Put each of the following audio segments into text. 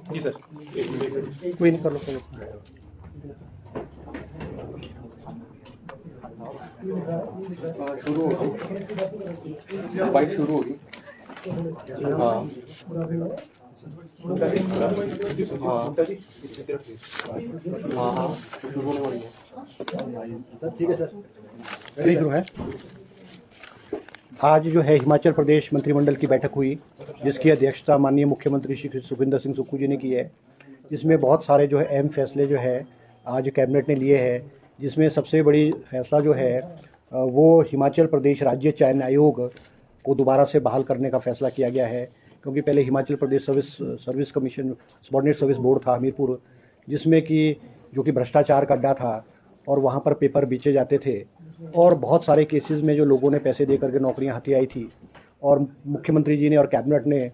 जी sir. कोई नहीं, कर लो कर लो। शुरू होगी, बाइट शुरू होगी। हाँ हाँ हाँ शुरू होने वाली है सर। ठीक है सर, ठीक है। आज जो है हिमाचल प्रदेश मंत्रिमंडल की बैठक हुई, जिसकी अध्यक्षता माननीय मुख्यमंत्री श्री सुखविंदर सिंह सुक्खू जी ने की है। जिसमें बहुत सारे जो है अहम फैसले जो है आज कैबिनेट ने लिए हैं, जिसमें सबसे बड़ी फैसला जो है वो हिमाचल प्रदेश राज्य चयन आयोग को दोबारा से बहाल करने का फैसला किया गया है। क्योंकि पहले Himachal Pradesh service commission subordinate service board था हमीरपुर, जिसमें कि जो कि भ्रष्टाचार का अड्डा था और वहाँ पर पेपर बेचे जाते थे और बहुत सारे केसेस में जो लोगों ने पैसे दे करके नौकरियां हथियाई थी। और मुख्यमंत्री जी ने और कैबिनेट ने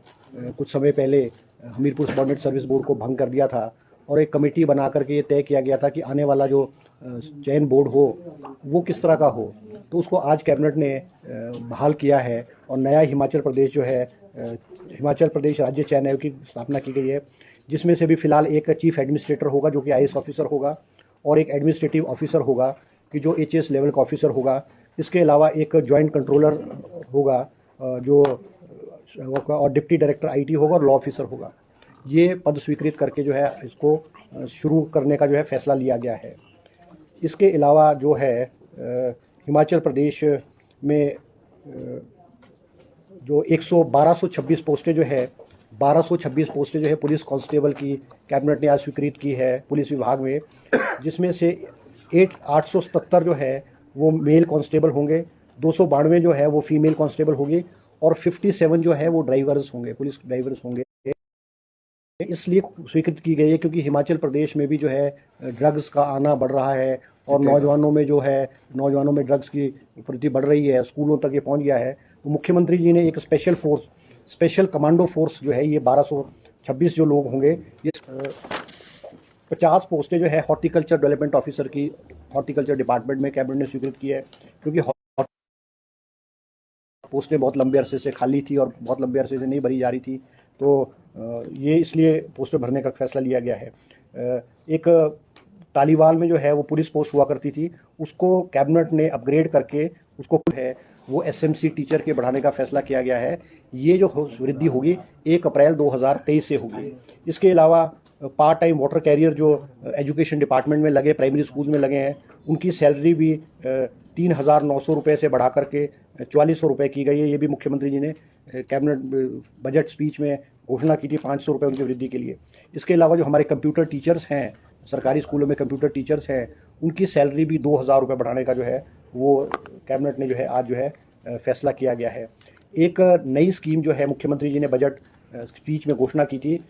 कुछ समय पहले हमीरपुर सबॉर्डिनेट सर्विस बोर्ड को भंग कर दिया था और एक कमेटी बना करके ये तय किया गया था कि आने वाला जो चयन बोर्ड हो वो किस तरह का हो। तो उसको आज कैबिनेट ने बहाल किया है और नया हिमाचल प्रदेश जो है हिमाचल प्रदेश राज्य चयन आयोग की स्थापना की गई है, जिसमें से भी फिलहाल एक चीफ एडमिनिस्ट्रेटर होगा जो कि IAS ऑफिसर होगा और एक एडमिनिस्ट्रेटिव ऑफिसर होगा कि जो HAS लेवल का ऑफिसर होगा। इसके अलावा एक जॉइंट कंट्रोलर होगा जो और डिप्टी डायरेक्टर IT होगा और लॉ ऑफिसर होगा। ये पद स्वीकृत करके जो है इसको शुरू करने का जो है फैसला लिया गया है। इसके अलावा जो है हिमाचल प्रदेश में जो 1226 पोस्टें जो है 1226 पोस्टें जो है पुलिस कांस्टेबल की कैबिनेट ने आज स्वीकृत की है पुलिस विभाग में, जिसमें से 877 जो है वो मेल कांस्टेबल होंगे, 292 जो है वो फीमेल कांस्टेबल होगी और 57 जो है वो ड्राइवर्स होंगे, पुलिस ड्राइवर्स होंगे। इसलिए स्वीकृत की गई है क्योंकि हिमाचल प्रदेश में भी जो है ड्रग्स का आना बढ़ रहा है और नौजवानों में ड्रग्स की प्रवृत्ति बढ़ रही है, स्कूलों तक ये पहुंच गया है। तो मुख्यमंत्री जी ने एक स्पेशल कमांडो फोर्स जो है ये 1226 जो लोग होंगे, ये 50 पोस्टें जो है हॉर्टिकल्चर डेवलपमेंट ऑफिसर की हॉर्टिकल्चर डिपार्टमेंट में कैबिनेट ने स्वीकृत की है, क्योंकि पोस्टें बहुत लंबे अरसे से खाली थी और बहुत लंबे अरसे से नहीं भरी जा रही थी। तो ये इसलिए पोस्टें भरने का फैसला लिया गया है। एक तालीवाल में जो है वो पुलिस पोस्ट हुआ करती थी, उसको कैबिनेट ने अपग्रेड करके उसको है वो SMC टीचर के बढ़ाने का फैसला किया गया है। ये जो वृद्धि होगी 1 अप्रैल 2023 से होगी। इसके अलावा पार्ट टाइम वाटर कैरियर जो एजुकेशन डिपार्टमेंट में लगे, प्राइमरी स्कूल में लगे हैं, उनकी सैलरी भी 3,900 रुपये से बढ़ा करके 4,400 रुपये की गई है। ये भी मुख्यमंत्री जी ने कैबिनेट बजट स्पीच में घोषणा की थी 500 रुपये उनकी वृद्धि के लिए। इसके अलावा जो हमारे कंप्यूटर टीचर्स हैं, सरकारी स्कूलों में कंप्यूटर टीचर्स हैं, उनकी सैलरी भी 2,000 रुपये बढ़ाने का जो है वो कैबिनेट ने जो है आज जो है फैसला किया गया है। एक नई स्कीम जो है मुख्यमंत्री जी ने बजट स्पीच में घोषणा की थी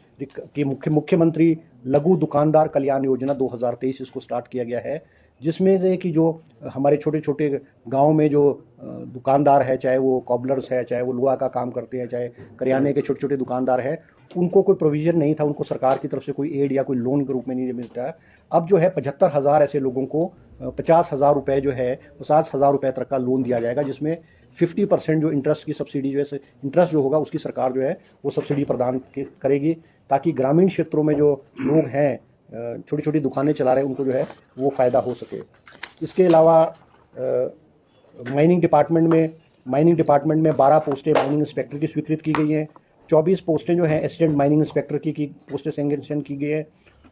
कि मुख्यमंत्री लघु दुकानदार कल्याण योजना 2023 इसको स्टार्ट किया गया है, जिसमें से कि जो हमारे छोटे छोटे गांव में जो दुकानदार है, चाहे वो कॉबलर्स है, चाहे वो लोहा का काम करते हैं, चाहे करियाने के छोटे छोटे दुकानदार हैं, उनको कोई प्रोविज़न नहीं था, उनको सरकार की तरफ से कोई एड या कोई लोन के रूप में नहीं मिलता है। अब जो है 75,000 ऐसे लोगों को 50,000 रुपये जो है 50,000 रुपये तक का लोन दिया जाएगा, जिसमें 50% जो इंटरेस्ट की सब्सिडी जो है इंटरेस्ट जो होगा उसकी सरकार जो है वो सब्सिडी प्रदान करेगी, ताकि ग्रामीण क्षेत्रों में जो लोग हैं छोटी छोटी दुकानें चला रहे हैं उनको जो है वो फ़ायदा हो सके। इसके अलावा माइनिंग डिपार्टमेंट में 12 पोस्टें माइनिंग इंस्पेक्टर की स्वीकृत की गई हैं। 24 पोस्टें जो हैं असिस्टेंट माइनिंग इंस्पेक्टर की पोस्टें सैंक्शन की गई है,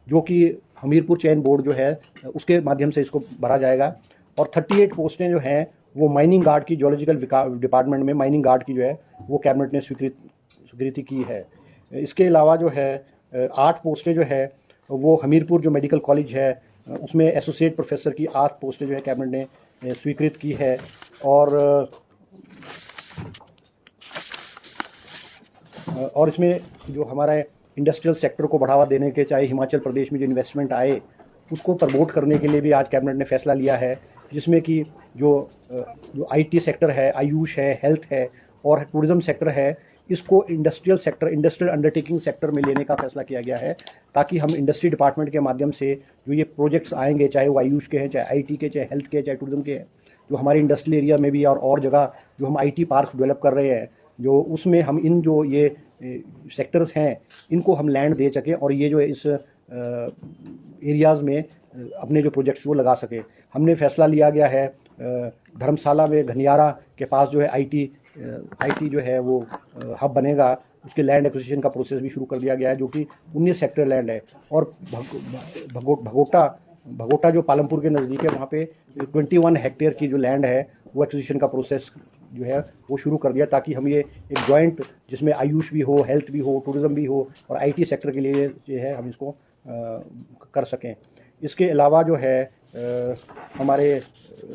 जो कि हमीरपुर चयन बोर्ड जो है उसके माध्यम से इसको भरा जाएगा। और 38 पोस्टें जो हैं वो माइनिंग गार्ड की, जियोलॉजिकल डिपार्टमेंट में माइनिंग गार्ड की जो है वो कैबिनेट ने स्वीकृति की है। इसके अलावा जो है 8 पोस्टें जो है वो हमीरपुर जो मेडिकल कॉलेज है उसमें एसोसिएट प्रोफेसर की 8 पोस्टें जो है कैबिनेट ने स्वीकृत की है। और इसमें जो हमारा इंडस्ट्रियल सेक्टर को बढ़ावा देने के, चाहे हिमाचल प्रदेश में जो इन्वेस्टमेंट आए उसको प्रमोट करने के लिए भी आज कैबिनेट ने फैसला लिया है, जिसमें कि जो IT सेक्टर है, आयुष है, हेल्थ है और टूरिज्म सेक्टर है, इसको इंडस्ट्रियल अंडरटेकिंग सेक्टर में लेने का फैसला किया गया है, ताकि हम इंडस्ट्री डिपार्टमेंट के माध्यम से जो ये प्रोजेक्ट्स आएंगे, चाहे वो आयुष के हैं, चाहे IT के, चाहे हेल्थ के, चाहे टूरिज्म के हैं, जो हमारे इंडस्ट्रियल एरिया में भी और जगह जो हम IT पार्क डेवलप कर रहे हैं, जो उसमें हम इन जो ये सेक्टर्स हैं इनको हम लैंड दे सकें और ये जो है इस एरियाज़ में अपने जो प्रोजेक्ट्स वो लगा सकें। हमने फैसला लिया गया है धर्मशाला में घनियारा के पास जो है आईटी जो है वो हब बनेगा, उसके लैंड एक्विजिशन का प्रोसेस भी शुरू कर दिया गया है जो कि 19 हेक्टेयर लैंड है। और भगोटा जो पालमपुर के नज़दीक है वहाँ पे 21 हेक्टेयर की जो लैंड है वो एक्विजिशन का प्रोसेस जो है वो शुरू कर दिया, ताकि हम ये एक जॉइंट जिसमें आयुष भी हो, हेल्थ भी हो, टूरिज़्म भी हो और आईटी सेक्टर के लिए जो है हम इसको कर सकें। इसके अलावा जो है हमारे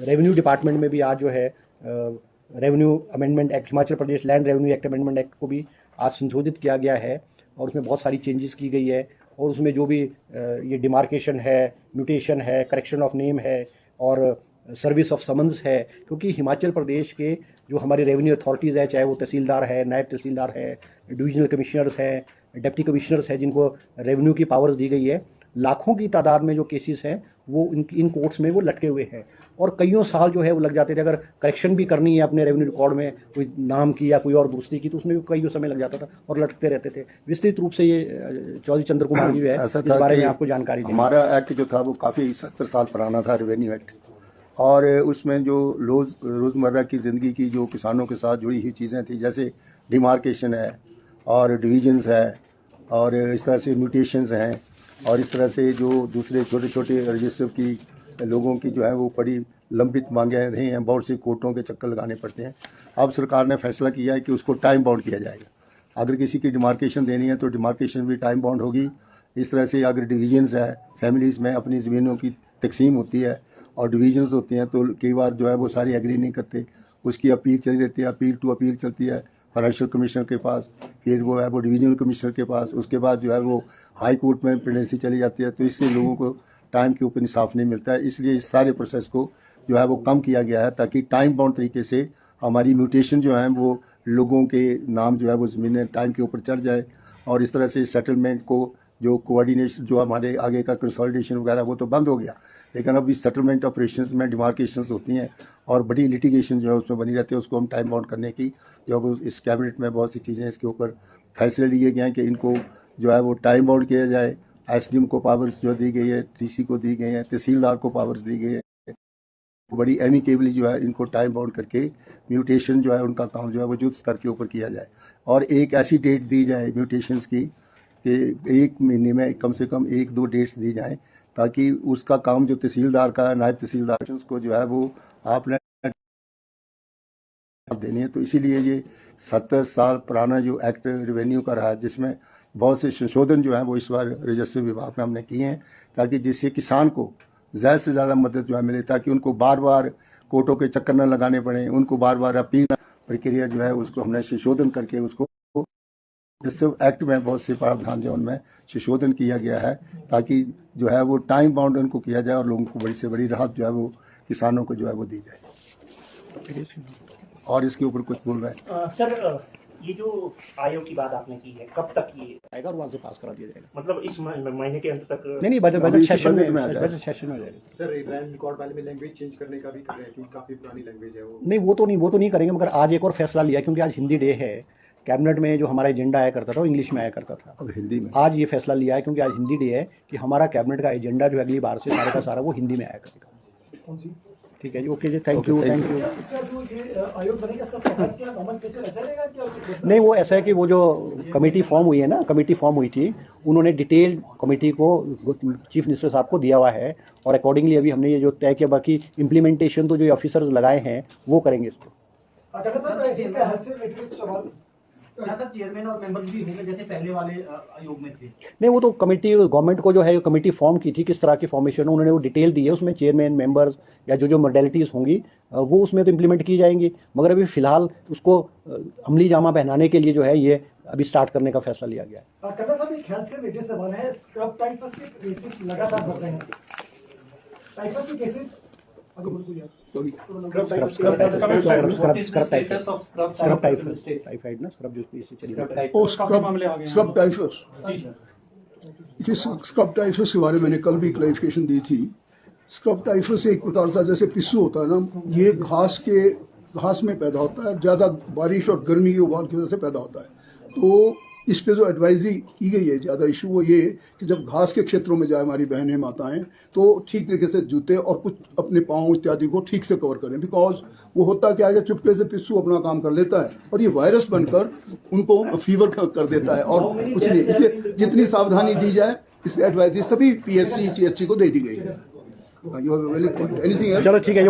रेवेन्यू डिपार्टमेंट में भी आज जो है revenue amendment act, Himachal Pradesh land revenue act amendment act को भी आज संशोधित किया गया है और उसमें बहुत सारी चेंजेस की गई है। और उसमें जो भी ये डिमार्केशन है, म्यूटेशन है, करेक्शन ऑफ नेम है और सर्विस ऑफ समन्स है, क्योंकि हिमाचल प्रदेश के जो हमारे रेवेन्यू अथॉरिटीज़ है, चाहे वो तहसीलदार है, नायब तहसीलदार है, डिविजनल कमिश्नर्स हैं, डिप्टी कमिश्नर्स हैं, जिनको रेवेन्यू की पावर्स दी गई है, लाखों की तादाद में जो केसेस हैं वो इन कोर्ट्स में वो लटके हुए हैं और कईयों साल जो है वो लग जाते थे। अगर करेक्शन भी करनी है अपने रेवेन्यू रिकॉर्ड में कोई नाम की या कोई और दूसरी की, तो उसमें भी कईयों समय लग जाता था और लटकते रहते थे। विस्तृत रूप से ये चौधरी चंद्र कुमार जी है इस बारे में आपको जानकारी दी। हमारा एक्ट जो था वो काफ़ी 70 साल पुराना था, रेवेन्यू एक्ट, और उसमें जो रोज़मर्रा की ज़िंदगी की जो किसानों के साथ जुड़ी हुई चीज़ें थी, जैसे डिमार्केशन है और डिवीजन्स है और इस तरह से म्यूटेशंस हैं और इस तरह से जो दूसरे छोटे छोटे रजिस्टर की लोगों की जो है वो बड़ी लंबित मांगे रही हैं, बहुत से कोर्टों के चक्कर लगाने पड़ते हैं। अब सरकार ने फैसला किया है कि उसको टाइम बाउंड किया जाएगा। अगर किसी की डिमार्केशन देनी है तो डिमार्केशन भी टाइम बाउंड होगी। इस तरह से अगर डिवीजन्स है, फैमिलीज़ में अपनी ज़मीनों की तकसीम होती है और डिवीजन्स होते हैं, तो कई बार जो है वो सारी एग्री नहीं करते, उसकी अपील चली रहती है, अपील टू अपील चलती है फाइनेंशियल कमिश्नर के पास, फिर वो है वो डिवीजनल कमिश्नर के पास, उसके बाद जो है वो हाई कोर्ट में पेंडेंसी चली जाती है। तो इससे लोगों को टाइम के ऊपर इंसाफ नहीं मिलता है। इसलिए इस सारे प्रोसेस को जो है वो कम किया गया है, ताकि टाइम बाउंड तरीके से हमारी म्यूटेशन जो है वो लोगों के नाम जो है वो ज़मीनें टाइम के ऊपर चढ़ जाए और इस तरह से सेटलमेंट को जो कोऑर्डिनेशन जो हमारे आगे का कंसोलिडेशन वगैरह वो तो बंद हो गया, लेकिन अब इस सेटलमेंट ऑपरेशंस में डिमार्केशंस होती हैं और बड़ी लिटिगेशन जो है उसमें बनी रहती है। उसको हम टाइम बाउंड करने की जो अब इस कैबिनेट में बहुत सी चीज़ें इसके ऊपर फैसले लिए गए हैं कि इनको जो है वो टाइम बाउंड किया जाए। एसडीएम को पावर्स जो दी गई है, टीसी को दी गई है, तहसीलदार को पावर्स दी गई है, बड़ी एमिकेबली जो है इनको टाइम बाउंड करके म्यूटेशन जो है उनका काम जो है वो युद्ध स्तर के ऊपर किया जाए और एक ऐसी डेट दी जाए म्यूटेशंस की कि 1 महीने में कम से कम 1-2 डेट्स दी जाएं, ताकि उसका काम जो तहसीलदार का नायब तहसीलदार को जो है वो आपने देनी है। तो इसीलिए ये 70 साल पुराना जो एक्ट रेवेन्यू का रहा है, जिसमें बहुत से संशोधन जो है वो इस बार रजस्व विभाग में हमने किए हैं, ताकि जिससे किसान को ज़्यादा से ज़्यादा मदद जो है मिले, ताकि उनको बार बार कोर्टों के चक्कर न लगाने पड़े, उनको बार बार अपील प्रक्रिया जो है उसको हमने संशोधन करके उसको रजस्व एक्ट में बहुत से प्रावधान जो उनमें संशोधन किया गया है, ताकि जो है वो टाइम बाउंड उनको किया जाए और लोगों को बड़ी से बड़ी राहत जो है वो किसानों को जो है वो दी जाए। और इसके ऊपर कुछ बोल रहे हैं सर, ये जो आयोग की बात आपने की है, कब तक ये आएगा और वहाँ से पास करा दिया जाएगा? मतलब इस महीने के अंत तक? नहीं, बजट सेशन में आ जाएगा। सर, लैंड रिकॉर्ड वाले में लैंग्वेज चेंज करने का भी कर रहे हैं क्योंकि काफी पुरानी लैंग्वेज है वो। नहीं, वो तो नहीं करेंगे, मगर आज एक और फैसला लिया, क्योंकि आज हिंदी डे है। कैबिनेट में जो हमारा एजेंडा आया करता था वो इंग्लिश में आया करता था, अब हिंदी में आज ये फैसला लिया है क्योंकि आज हिंदी डे है कि हमारा कैबिनेट का एजेंडा जो अगली बार से सारे का सारा वो हिंदी में आया करेगा। ठीक है जी, ओके जी, थैंक यू। नहीं, वो ऐसा है कि वो जो कमेटी फॉर्म हुई है ना, कमेटी फॉर्म हुई थी, उन्होंने डिटेल कमेटी को चीफ मिनिस्टर साहब को दिया हुआ है और अकॉर्डिंगली अभी हमने ये जो तय किया, बाकी इम्प्लीमेंटेशन तो जो ऑफिसर्स लगाए हैं वो करेंगे इसको। चेयरमैन और मेंबर्स भी होंगे जैसे पहले वाले आयोग में थे? नहीं, वो तो कमेटी गवर्नमेंट को जो है कमेटी फॉर्म की थी, किस तरह की फॉर्मेशन उन्होंने वो डिटेल दी है, उसमें चेयरमैन, मेंबर्स या जो मॉडलिटीज़ होंगी वो उसमें तो इम्प्लीमेंट की जाएंगी, मगर अभी फिलहाल उसको अमली जामा पहनाने के लिए जो है ये अभी स्टार्ट करने का फैसला लिया गया है। कन्ना साहब, एक ख्याल से लेटेस्ट सवाल है, स्क्रब टाइफस के केसेस लगातार बढ़ रहे हैं। टाइफस के केसेस स्क्रब टाइफस के बारे में मैंने कल भी क्लैरिफिकेशन दी थी। स्क्रब टाइफस एक प्रकार का जैसे पिस्सू होता है ना, ये घास के घास में पैदा होता है, ज़्यादा बारिश और गर्मी की उबाल की वजह से पैदा होता है। तो इस पे जो एडवाइजरी की गई है ज़्यादा इशू वो ये कि जब घास के क्षेत्रों में जाए हमारी बहनें माताएं तो ठीक तरीके से जूते और कुछ अपने पाँव इत्यादि को ठीक से कवर करें, बिकॉज वो होता क्या है, चुपके से पिस्सू अपना काम कर लेता है और ये वायरस बनकर उनको फीवर कर देता है और कुछ नहीं। इसलिए जितनी सावधानी दी जाए इस एडवाइजरी सभी PHC CHC को दे दी गई है। You have a valid point. Anything else? चलो ठीक है।